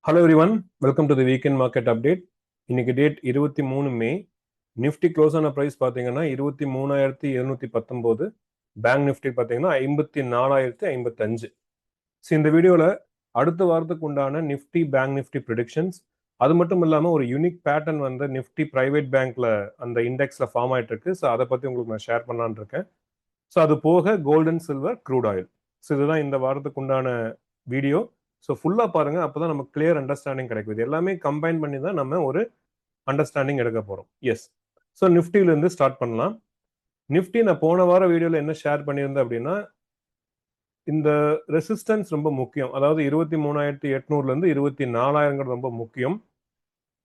Hello everyone, welcome to the weekend market update. இன்னைக்கு date 23 மே. Nifty close ஆன price பார்த்தீங்கன்னா 23,219. Bank Nifty பார்த்தீங்கன்னா 54,055. So இந்த வீடியோவில் அடுத்த வாரத்துக்கு உண்டான நிஃப்டி பேங்க் நிஃப்டி ப்ரிடிக்ஷன்ஸ், அது மட்டும் இல்லாமல் ஒரு யூனிக் பேட்டர்ன் வந்து நிஃப்டி பிரைவேட் பேங்க்ல அந்த இண்டெக்ஸில் ஃபார்ம் ஆகிட்டு இருக்கு. ஸோ அதை பற்றி உங்களுக்கு நான் ஷேர் பண்ணலான்னு இருக்கேன். ஸோ அது போக gold and silver, crude oil. So இதுதான் இந்த வாரத்துக்கு உண்டான வீடியோ. ஸோ ஃபுல்லாக பாருங்க, அப்போதான் நமக்கு கிளியர் அண்டர்ஸ்டாண்டிங் கிடைக்கும். இது எல்லாமே கம்பைன் பண்ணி தான் நம்ம ஒரு அண்டர்ஸ்டாண்டிங் எடுக்க போகிறோம். எஸ், ஸோ நிஃப்டியிலேருந்து ஸ்டார்ட் பண்ணலாம். நிஃப்டி நான் போன வார வீடியோவில் என்ன ஷேர் பண்ணியிருந்தேன் அப்படின்னா, இந்த ரெசிஸ்டன்ஸ் ரொம்ப முக்கியம். அதாவது 23,800லேருந்து 24,000 ரொம்ப முக்கியம்.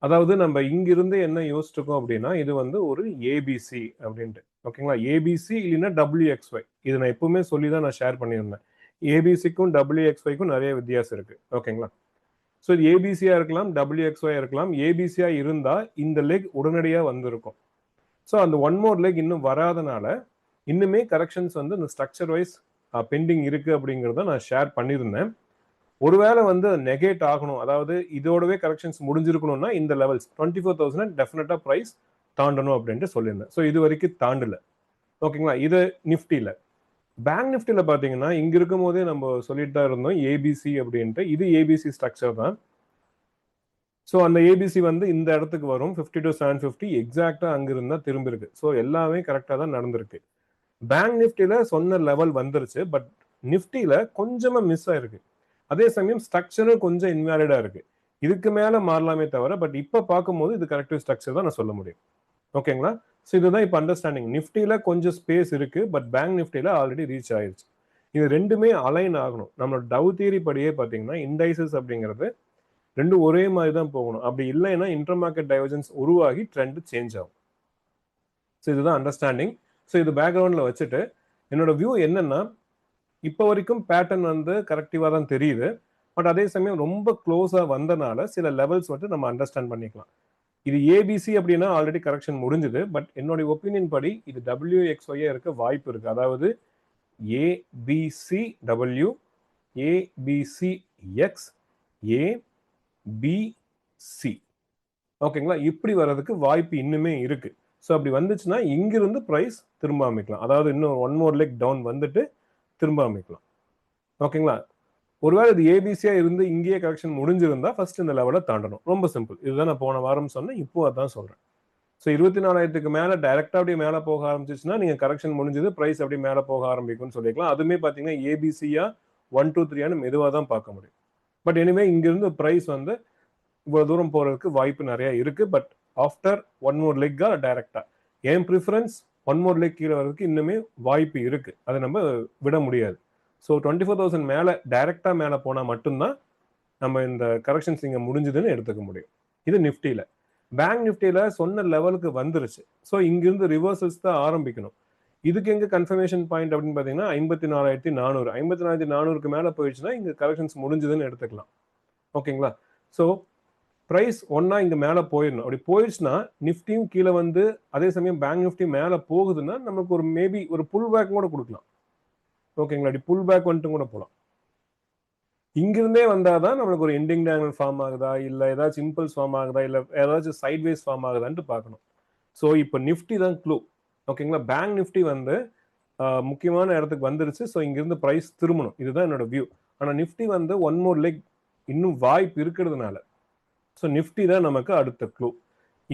அதாவது நம்ம இங்கிருந்து என்ன யோசிச்சிருக்கோம் அப்படின்னா, இது வந்து ஒரு ஏபிசி அப்படின்ட்டு, ஓகேங்களா? ஏபிசி இல்லைன்னா WXY. இது நான் எப்பவுமே சொல்லி தான் நான் ஷேர் பண்ணியிருந்தேன். ஏபிசிக்கும் WXYக்கும் நிறைய வித்தியாசம் இருக்கு, ஓகேங்களா? ஸோ இது ஏபிசியா இருக்கலாம், WXY இருக்கலாம். ஏபிசியா இருந்தா இந்த லெக் உடனடியாக வந்திருக்கும். ஸோ அந்த ஒன் மோர் லெக் இன்னும் வராதனால இன்னுமே கரெக்ஷன்ஸ் வந்து இந்த ஸ்ட்ரக்சர் வைஸ் பெண்டிங் இருக்கு அப்படிங்கிறத நான் ஷேர் பண்ணியிருந்தேன். ஒருவேளை வந்து நெகேட் ஆகணும், அதாவது இதோடவே கரெக்ஷன்ஸ் முடிஞ்சிருக்கணும்னா இந்த லெவல்ஸ் 24,000 டெஃபினட்டா பிரைஸ் தாண்டணும் அப்படின்ட்டு சொல்லியிருந்தேன். ஸோ இது வரைக்கும் தாண்டல, ஓகேங்களா? இது நிஃப்டியில். பேங்க் நிஃப்டியில் பார்த்தீங்கன்னா இங்க இருக்கும் போதே நம்ம சொல்லிட்டு தான் இருந்தோம் ஏபிசி அப்படின்ட்டு. இது ஏபிசி ஸ்ட்ரக்சர் தான். ஸோ அந்த ஏபிசி வந்து இந்த இடத்துக்கு வரும் 50 to 750 எக்ஸாக்டா அங்கிருந்தா திரும்பி இருக்கு. ஸோ எல்லாமே கரெக்டாக தான் நடந்திருக்கு. பேங்க் நிஃப்டியில சொன்ன லெவல் வந்துருச்சு, பட் நிஃப்டியில கொஞ்சமா மிஸ் ஆயிருக்கு. அதே சமயம் ஸ்ட்ரக்சரும் கொஞ்சம் இன்வேலிடா இருக்கு. இதுக்கு மேல மாறலாமே தவிர, பட் இப்ப பார்க்கும்போது இது கரெக்டிவ் ஸ்ட்ரக்சர் தான் நான் சொல்ல முடியும், ஓகேங்களா? ஸோ இதுதான் இப்போ அண்டர்ஸ்டாண்டிங். நிஃப்டியில கொஞ்சம் ஸ்பேஸ் இருக்கு, பட் பேங்க் நிஃப்டியில ஆல்ரெடி ரீச் ஆயிருச்சு. இது ரெண்டுமே அலைன் ஆகணும். நம்மளோட டவ் தியரி படியே பார்த்தீங்கன்னா இண்டைசஸ் அப்படிங்கிறது ரெண்டும் ஒரே மாதிரி தான் போகணும். அப்படி இல்லைன்னா இன்டர் மார்க்கெட் டைவர்ஜன்ஸ் உருவாகி ட்ரெண்ட் சேஞ்ச் ஆகும். ஸோ இதுதான் அண்டர்ஸ்டாண்டிங். ஸோ இது பேக்ரவுண்ட்ல வச்சுட்டு என்னோட வியூ என்னன்னா, இப்போ வரைக்கும் பேட்டர்ன் வந்து கரெக்டிவா தான் தெரியுது. பட் அதே சமயம் ரொம்ப க்ளோஸா வந்தனால சில லெவல்ஸ் வந்து நம்ம அண்டர்ஸ்டாண்ட் பண்ணிக்கலாம். இது ஏபிசி அப்படின்னா ஆல்ரெடி கரெக்ஷன் முடிஞ்சுது. பட் என்னுடைய ஒப்பீனியன் படி இது WXY இருக்க வாய்ப்பு இருக்கு. அதாவது ABCW, ABCX, ABC, ஓகேங்களா? இப்படி வர்றதுக்கு வாய்ப்பு இன்னுமே இருக்கு. ஸோ அப்படி வந்துச்சுன்னா இங்கிருந்து பிரைஸ் திரும்ப அமைக்கலாம். அதாவது இன்னும் ஒன் மோர் லெக் டவுன் வந்துட்டு திரும்ப அமைக்கலாம், ஓகேங்களா? ஒருவேளை இது ஏபிசியா இருந்து இங்கேயே கரெக்ஷன் முடிஞ்சிருந்தா ஃபர்ஸ்ட் இந்த லெவலை தாண்டணும். ரொம்ப சிம்பிள். இதுதான் நான் போன வாரம் சொன்னேன், இப்போ அதான் சொல்றேன். ஸோ 24,000க்கு மேல டைரக்டா அப்படியே மேலே போக ஆரம்பிச்சிச்சுன்னா நீங்க கரெக்ஷன் முடிஞ்சது, பிரைஸ் அப்படியே மேலே போக ஆரம்பிக்கும்னு சொல்லிக்கலாம். அதுவுமே பார்த்தீங்கன்னா ஏபிசியா 1 2 3 மெதுவாக தான் பார்க்க முடியும். பட் எனிவே இங்கிருந்து பிரைஸ் வந்து இவ்வளவு தூரம் போறதுக்கு வாய்ப்பு நிறைய இருக்கு. பட் ஆஃப்டர் ஒன் மோர் லெக்கா டைரக்டா என் ப்ரிஃபரன்ஸ் ஒன் மோர் லெக் கீழே வர்றதுக்கு இன்னுமே வாய்ப்பு இருக்கு. அதை நம்ம விட முடியாது. ஸோ 24,000 மேலே டைரக்டா மேலே போனால் மட்டும்தான் நம்ம இந்த கரெக்ஷன்ஸ் இங்கே முடிஞ்சதுன்னு எடுத்துக்க முடியும். இது நிஃப்டியில். பேங்க் நிஃப்டியில் சொன்ன லெவலுக்கு வந்துருச்சு. ஸோ இங்கிருந்து ரிவர்சல்ஸ் தான் ஆரம்பிக்கணும். இதுக்கு எங்க கன்ஃபர்மேஷன் பாயிண்ட் அப்படின்னு பார்த்தீங்கன்னா 54,400. 54,400க்கு மேலே போயிடுச்சுன்னா இங்கே கரெக்ஷன்ஸ் முடிஞ்சதுன்னு எடுத்துக்கலாம், ஓகேங்களா? ஸோ பிரைஸ் ஒன்னா இங்க மேலே போயிடணும். அப்படி போயிடுச்சுன்னா நிஃப்டியும் கீழே வந்து, அதே சமயம் பேங்க் நிஃப்டி மேலே போகுதுன்னா நமக்கு ஒரு மேபி ஒரு புல் பேக் கூட கொடுக்கலாம், ஓகேங்களா? அப்படி புல் பேக் வந்துட்டு கூட போகலாம். இங்கிருந்தே வந்தாதான் நம்மளுக்கு ஒரு எண்டிங் டேங்கிள் ஃபார்ம் ஆகுதா, இல்லை ஏதாச்சும் இம்பல்ஸ் ஃபார்ம் ஆகுதா, இல்லை ஏதாச்சும் சைட்வேஸ் ஃபார்ம் ஆகுதான்ட்டு பார்க்கணும். ஸோ இப்போ நிஃப்டி தான் க்ளூ, ஓகேங்களா? பேங்க் நிஃப்டி வந்து முக்கியமான இடத்துக்கு வந்துருச்சு. ஸோ இங்கிருந்து ப்ரைஸ் திரும்பணும், இதுதான் என்னோட வியூ. ஆனால் நிஃப்டி வந்து ஒன் மோர் லெக் இன்னும் வாய்ப்பு இருக்கிறதுனால ஸோ நிஃப்டி தான் நமக்கு அடுத்த க்ளூ.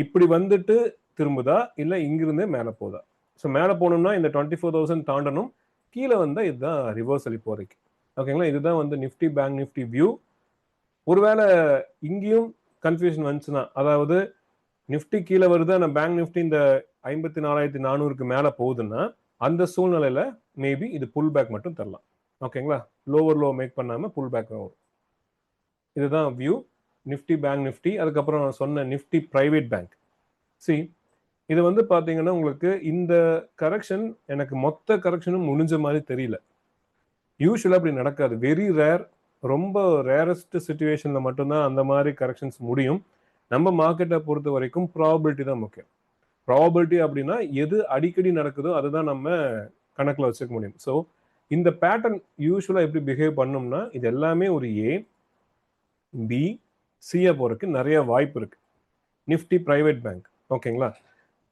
இப்படி வந்துட்டு திரும்புதா, இல்லை இங்கிருந்தே மேலே போதா? ஸோ மேலே போகணும்னா இந்த 24,000 தாண்டணும். கீழே வந்தால் இதுதான் ரிவர்சல் இப்போதைக்கு, ஓகேங்களா? இதுதான் வந்து நிஃப்டி பேங்க் நிஃப்டி வியூ. ஒருவேளை இங்கேயும் கன்ஃபியூஷன் வந்துச்சுன்னா, அதாவது நிஃப்டி கீழே வருது, ஆனால் பேங்க் நிஃப்டி இந்த 54,400க்கு மேலே போகுதுன்னா அந்த சூழ்நிலையில மேபி இது புல் பேக் மட்டும் தரலாம், ஓகேங்களா? லோவர் லோ மேக் பண்ணாம புல் பேக் வரும். இதுதான் வியூ நிஃப்டி பேங்க் நிஃப்டி. அதுக்கப்புறம் சொன்ன நிஃப்டி பிரைவேட் பேங்க். சி, இது வந்து பாத்தீங்கன்னா உங்களுக்கு இந்த கரெக்ஷன் எனக்கு மொத்த கரெக்ஷனும் முடிஞ்ச மாதிரி தெரியல. யூஸ்வலா அப்படி நடக்காது, வெரி ரேர். ரொம்ப ரேரஸ்ட் சிச்சுவேஷன்ல மட்டும்தான் அந்த மாதிரி கரெக்ஷன்ஸ் முடியும். நம்ம மார்க்கெட்டை பொறுத்த வரைக்கும் ப்ராபபிலிட்டி தான் முக்கியம். ப்ராபபிலிட்டி அப்படின்னா எது அடிக்கடி நடக்குதோ அதுதான் நம்ம கணக்கில் வச்சுக்க முடியும். ஸோ இந்த பேட்டர்ன் யூஸ்வலா எப்படி பிஹேவ் பண்ணும்னா, இது எல்லாமே ஒரு A, B, சிஏ போறதுக்கு நிறைய வாய்ப்பு இருக்கு. Nifty private bank. ஓகேங்களா?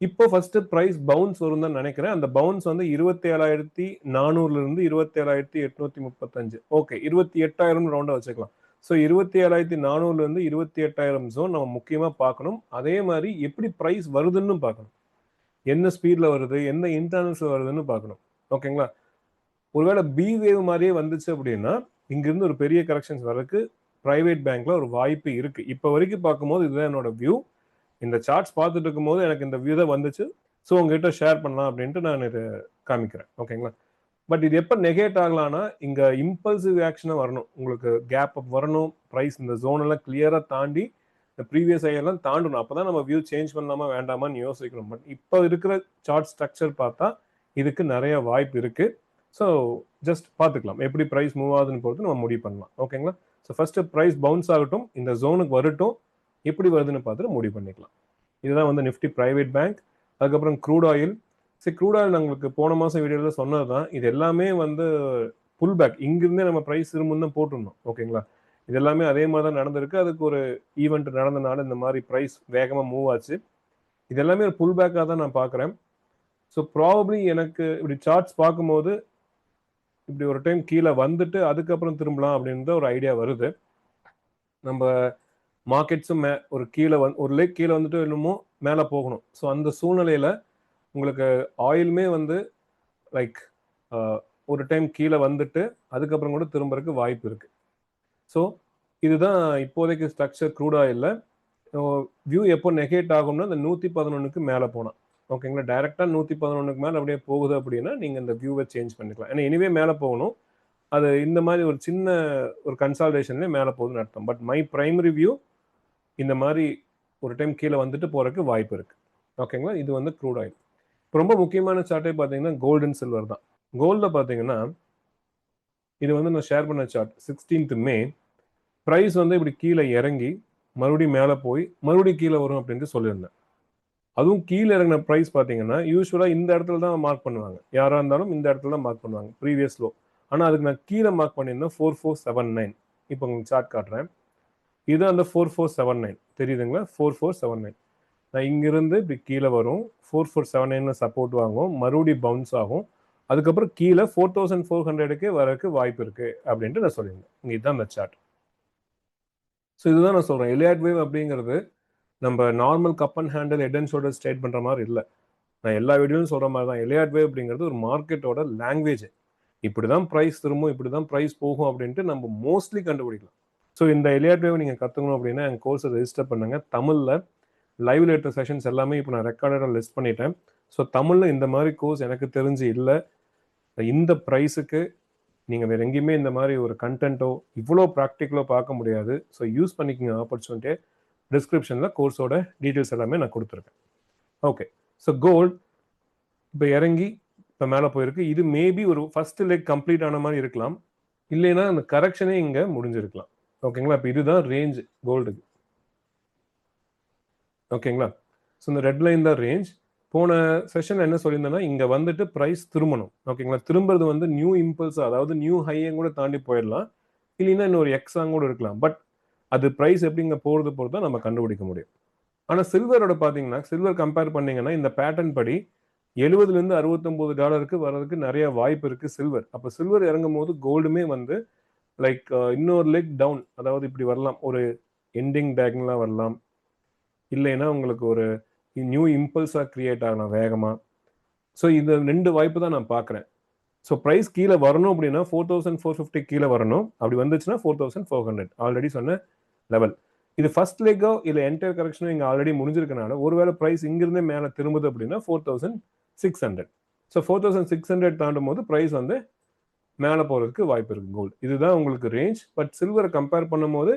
இப்போ ஃபர்ஸ்ட் பிரைஸ் பவுன்ஸ் வரும் தான் நினைக்கிறேன். அந்த பவுன்ஸ் வந்து 27,400 இருந்து 27,835. ஓகே, 28,000 ரவுண்டா வச்சுக்கலாம். ஸோ 27,400 இருந்து 28,000 ஜோன் நம்ம முக்கியமா பார்க்கணும். அதே மாதிரி எப்படி பிரைஸ் வருதுன்னு பார்க்கணும். என்ன ஸ்பீட்ல வருது, என்ன இன்டர்னல்ஸ் வருதுன்னு பார்க்கணும். ஓகேங்களா? ஒருவேளை பி வேவ் மாதிரியே வந்துச்சு அப்படின்னா இங்கிருந்து ஒரு பெரிய கரெக்ஷன்ஸ் வர்றதுக்கு பிரைவேட் பேங்க்ல ஒரு வாய்ப்பு இருக்கு. இப்போ வரைக்கும் பார்க்கும்போது இதுதான் என்னோட வியூ. இந்த சார்ட்ஸ் பார்த்துட்டு இருக்கும்போது எனக்கு இந்த வியூ தான் வந்துச்சு. ஸோ உங்ககிட்ட ஷேர் பண்ணலாம் அப்படின்ட்டு நான் இதை காமிக்கிறேன். ஓகேங்களா? பட் இது எப்போ நெகேட் ஆகலாம்னா இங்க இம்பல்சிவ் ஆக்ஷனாக வரணும். உங்களுக்கு கேப் அப் வரணும், ப்ரைஸ் இந்த ஜோன் எல்லாம் கிளியரா தாண்டி இந்த ப்ரீவியஸ் ஐயெல்லாம் தாண்டணும். அப்பதான் நம்ம வியூ சேஞ்ச் பண்ணலாமா வேண்டாமான்னு யோசிக்கணும். பட் இப்போ இருக்கிற சார்ட் ஸ்ட்ரக்சர் பார்த்தா இதுக்கு நிறைய வாய்ப்பு இருக்கு. ஸோ ஜஸ்ட் பார்த்துக்கலாம் எப்படி ப்ரைஸ் மூவ் ஆகுதுன்னு பொறுத்து நம்ம முடிவு பண்ணலாம். ஓகேங்களா? ஸோ ஃபர்ஸ்ட் ப்ரைஸ் பவுன்ஸ் ஆகட்டும், இந்த ஜோனுக்கு வரட்டும், எப்படி வருதுன்னு பார்த்துட்டு முடிவு பண்ணிக்கலாம். இதுதான் வந்து நிஃப்டி பிரைவேட் பேங்க். அதுக்கப்புறம் க்ரூட் ஆயில். சரி, க்ரூட் ஆயில் உங்களுக்கு போன மாதம் வீடியோவில் சொன்னது தான். இது எல்லாமே வந்து புல் பேக். இங்கிருந்தே நம்ம ப்ரைஸ் திரும்ப போட்டிருந்தோம். ஓகேங்களா? இது எல்லாமே அதே மாதிரி தான் நடந்திருக்கு. அதுக்கு ஒரு ஈவெண்ட் நடந்தனால இந்த மாதிரி ப்ரைஸ் வேகமாக மூவ் ஆச்சு. இது எல்லாமே ஒரு புல் பேக்காக தான் நான் பார்க்குறேன். ஸோ ப்ராபப்ளி எனக்கு இப்படி சார்ட்ஸ் பார்க்கும்போது இப்படி ஒரு டைம் கீழே வந்துட்டு அதுக்கப்புறம் திரும்பலாம் அப்படின்ற ஒரு ஐடியா வருது. நம்ம மார்க்கெட்ஸும் ஒரு கீழே ஒரு லேக் கீழே வந்துட்டு என்னமோ மேலே போகணும். ஸோ அந்த சூழ்நிலையில் உங்களுக்கு ஆயிலுமே வந்து லைக் ஒரு டைம் கீழே வந்துட்டு அதுக்கப்புறம் கூட திரும்பறதுக்கு வாய்ப்பு இருக்கு. ஸோ இதுதான் இப்போதைக்கு ஸ்ட்ரக்சர் க்ரூட் ஆயிலில். வியூ எப்போ நெகேட் ஆகும்னா இந்த 111க்கு மேலே போனால். ஓகேங்களா? டைரெக்டாக 111க்கு மேலே அப்படியே போகுது அப்படின்னா நீங்கள் இந்த வியூவை சேஞ்ச் பண்ணிக்கலாம். ஏன்னா எனிவே மேலே போகணும். அது இந்த மாதிரி ஒரு சின்ன ஒரு கன்சால்டேஷன்லேயே மேலே போகுதுன்னு அர்த்தம். பட் மை பிரைமரி வியூ இந்த மாதிரி ஒரு டைம் கீழே வந்துட்டு போகிறதுக்கு வாய்ப்பு இருக்குது. ஓகேங்களா? இது வந்து க்ரூட் ஆயில். இப்போ ரொம்ப முக்கியமான சார்ட்டே பார்த்தீங்கன்னா கோல்டு அண்ட் சில்வர் தான். கோல்டில் பார்த்தீங்கன்னா இது வந்து நான் ஷேர் பண்ண சார்ட் 16th மே. ப்ரைஸ் வந்து இப்படி கீழே இறங்கி மறுபடியும் மேலே போய் மறுபடியும் கீழே வரும் அப்படின்ட்டு சொல்லியிருந்தேன். அதுவும் கீழே இறங்கின ப்ரைஸ் பார்த்தீங்கன்னா யூஸ்வலாக இந்த இடத்துல தான் மார்க் பண்ணுவாங்க. யாராக இருந்தாலும் இந்த இடத்துல தான் மார்க் பண்ணுவாங்க ப்ரீவியஸ் லோ. ஆனால் அதுக்கு நான் கீழே மார்க் பண்ணியிருந்தேன் 4479. இப்போ உங்களுக்கு சார்ட் காட்டுறேன். இது அந்த 4479 தெரியுதுங்களா? 4479. நான் இங்கிருந்து இப்படி கீழே வரும், 4479 சப்போர்ட் வாங்கும், மறுபடியும் பவுன்ஸ் ஆகும், அதுக்கப்புறம் கீழே 4400க்கே வரக்கு வாய்ப்பு இருக்கு அப்படின்ட்டு நான் சொல்லியிருந்தேன். இங்கே இதுதான் அந்த சார்ட். ஸோ இதுதான் நான் சொல்றேன். எலியாட் வேவ் அப்படிங்கிறது நம்ம normal cup and handle head and shoulder straight பண்ற மாதிரி இல்லை. நான் எல்லா வீடியோவும் சொல்ற மாதிரி தான். எலியாட் வேவ் அப்படிங்கிறது ஒரு மார்க்கெட்டோட லாங்குவேஜ். இப்படிதான் ப்ரைஸ் திரும்பும், இப்படிதான் ப்ரைஸ் போகும் அப்படின்ட்டு நம்ம மோஸ்ட்லி கண்டுபிடிக்கலாம். ஸோ இந்த எலியாட் வேவ் நீங்கள் கற்றுக்கணும் அப்படின்னா என் கோர்ஸை ரெஜிஸ்டர் பண்ணுங்க. தமிழில் லைவ் லேட்டர் செஷன்ஸ் எல்லாமே இப்போ நான் ரெக்கார்டடாக லிஸ்ட் பண்ணிட்டேன். ஸோ தமிழில் இந்த மாதிரி கோர்ஸ் எனக்கு தெரிஞ்சு இல்லை. இந்த ப்ரைஸுக்கு நீங்கள் வேறு எங்கேயுமே இந்த மாதிரி ஒரு கண்டென்ட்டோ இவ்வளோ ப்ராக்டிக்கலோ பார்க்க முடியாது. ஸோ யூஸ் பண்ணிக்கோங்க ஆப்பர்ச்சுனிட்டியை. டிஸ்கிரிப்ஷனில் கோர்ஸோட டீட்டெயில்ஸ் எல்லாமே நான் கொடுத்துருக்கேன். ஓகே, ஸோ கோல்ட் இப்போ இறங்கி இப்போ மேலே போயிருக்கு. இது மேபி ஒரு ஃபர்ஸ்ட் லெக் கம்ப்ளீட் ஆன மாதிரி இருக்கலாம், இல்லைன்னா அந்த கரெக்ஷனே இங்கே முடிஞ்சிருக்கலாம். ஓகேங்களா? இப்போ இதுதான் ரேஞ்ச் கோல்டுக்கு. ஓகேங்களா? ஸோ இந்த ரெட் லைன் தான் ரேஞ்ச். போன செஷன் என்ன சொல்லியிருந்தேன்னா இங்கே வந்துட்டு ப்ரைஸ் திரும்பணும். ஓகேங்களா? திரும்புறது வந்து நியூ இம்பல்ஸ், அதாவது நியூ ஹையையும் கூட தாண்டி போயிடலாம், இல்லைன்னா இன்னொரு எக்ஸாங் கூட இருக்கலாம். பட் அது ப்ரைஸ் எப்படி இங்கே போகிறது பொறுத்து தான் நம்ம கண்டுபிடிக்க முடியும். ஆனால் சில்வரோட பார்த்தீங்கன்னா சில்வர் கம்பேர் பண்ணீங்கன்னா இந்த பேட்டர்ன் படி $70லேருந்து $69 வர்றதுக்கு நிறைய வாய்ப்பு இருக்கு சில்வர். அப்போ சில்வர் இறங்கும் போது கோல்டுமே வந்து லைக் இன்னொரு லெக் டவுன், அதாவது இப்படி வரலாம், ஒரு எண்டிங் டேக்லாம் வரலாம், இல்லைன்னா உங்களுக்கு ஒரு நியூ இம்பல்ஸாக கிரியேட் ஆகலாம் வேகமாக. ஸோ இந்த 2 வாய்ப்பு தான் நான் பார்க்குறேன். ஸோ ப்ரைஸ் கீழே வரணும் அப்படின்னா 4450 கீழே வரணும். அப்படி வந்துச்சுன்னா 4400 ஆல்ரெடி சொன்ன லெவல். இது ஃபர்ஸ்ட் லெக்கோ இல்லை என்டையர் கரெக்ஷனோ இங்கே ஆல்ரெடி முடிஞ்சிருக்கனால ஒருவேளை ப்ரைஸ் இங்கிருந்தே மேலே திரும்புது அப்படின்னா 4600. ஸோ 4600 தாண்டும் போது ப்ரைஸ் வந்து மேலே போகிறதுக்கு வாய்ப்பு இருக்கு கோல்டு. இதுதான் உங்களுக்கு ரேஞ்ச். பட் சில்வரை கம்பேர் பண்ணும்போது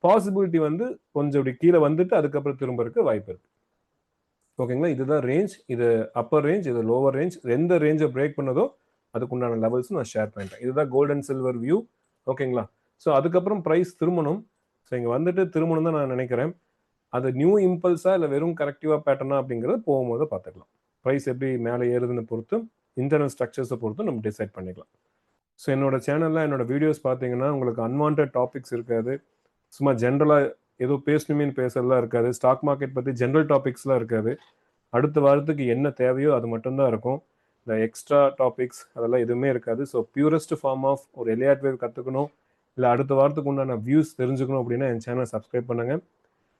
பாசிபிலிட்டி வந்து கொஞ்சம் இப்படி கீழே வந்துட்டு அதுக்கப்புறம் திரும்பறதுக்கு வாய்ப்பு இருக்கு. ஓகேங்களா? இதுதான் ரேஞ்ச். இது அப்பர் ரேஞ்ச், இது லோவர் ரேஞ்ச். எந்த ரேஞ்சை பிரேக் பண்ணதோ அதுக்குண்டான லெவல்ஸ் நான் ஷேர் பண்ணிட்டேன். இதுதான் கோல்ட் அண்ட் சில்வர் வியூ. ஓகேங்களா? ஸோ அதுக்கப்புறம் ப்ரைஸ் திரும்பணும். ஸோ இங்கே வந்துட்டு திரும்பணும் தான் நான் நினைக்கிறேன். அது நியூ இம்பல்ஸா இல்லை வெறும் கரெக்டிவா பேட்டர்னா அப்படிங்கிறது போகும்போது பார்த்துக்கலாம். ப்ரைஸ் எப்படி மேலே ஏறுதுன்னு பொறுத்து, இன்டர்னல் ஸ்ட்ரக்சர்ஸை பொறுத்து நம்ம டிசைட் பண்ணிக்கலாம். ஸோ என்னோட சேனலில் என்னோட வீடியோஸ் பார்த்தீங்கன்னா உங்களுக்கு அன்வான்ட் டாபிக்ஸ் இருக்காது. சும்மா ஜென்ரலாக ஏதோ பேசணுமேனு பேசலாம் இருக்காது. ஸ்டாக் மார்க்கெட் பற்றி ஜென்ரல் டாபிக்ஸ்லாம் இருக்காது. அடுத்த வாரத்துக்கு என்ன தேவையோ அது மட்டும்தான் இருக்கும். இந்த எக்ஸ்ட்ரா டாபிக்ஸ் அதெல்லாம் எதுவுமே இருக்காது. ஸோ பியூரஸ்ட் ஃபார்ம் ஆஃப் ஒரு எலியாட் வேவ் கற்றுக்கணும், இல்லை அடுத்த வாரத்துக்கு உண்டான வியூஸ் தெரிஞ்சுக்கணும் அப்படின்னா என் சேனலை சப்ஸ்கிரைப் பண்ணுங்கள்.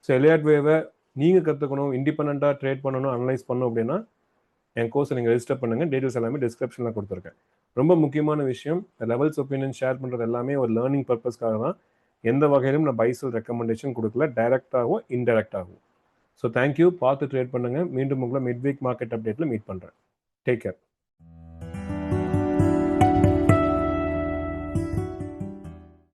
ஸோ எலியாட் வேவை நீங்கள் கற்றுக்கணும், இண்டிபெண்ட்டாக ட்ரேட் பண்ணணும், அனலைஸ் பண்ணணும் அப்படின்னா என் கோர்ஸை நீங்கள் ரெஜிஸ்டர் பண்ணுங்கள். டீட்டெயில்ஸ் எல்லாமே டிஸ்கிரிப்ஷனில் கொடுத்துருக்கேன். ரொம்ப முக்கியமான விஷயம், லெவல்ஸ் ஒப்பீனியன் ஷேர் பண்ணுறது எல்லாமே ஒரு லேர்னிங் பர்பஸ்க்காக தான். எந்த வகையிலும் நான் பை செல் ரெக்கமெண்டேஷன் கொடுக்கல, டைரெக்டாகவும் இன்டைரக்டாகவும். So thank you. பார்த்து ட்ரேட் பண்ணுங்கள். மீண்டும் உங்களை மிட் வீக் மார்க்கெட் அப்டேட்டில் மீட் பண்ணுறேன். Take care.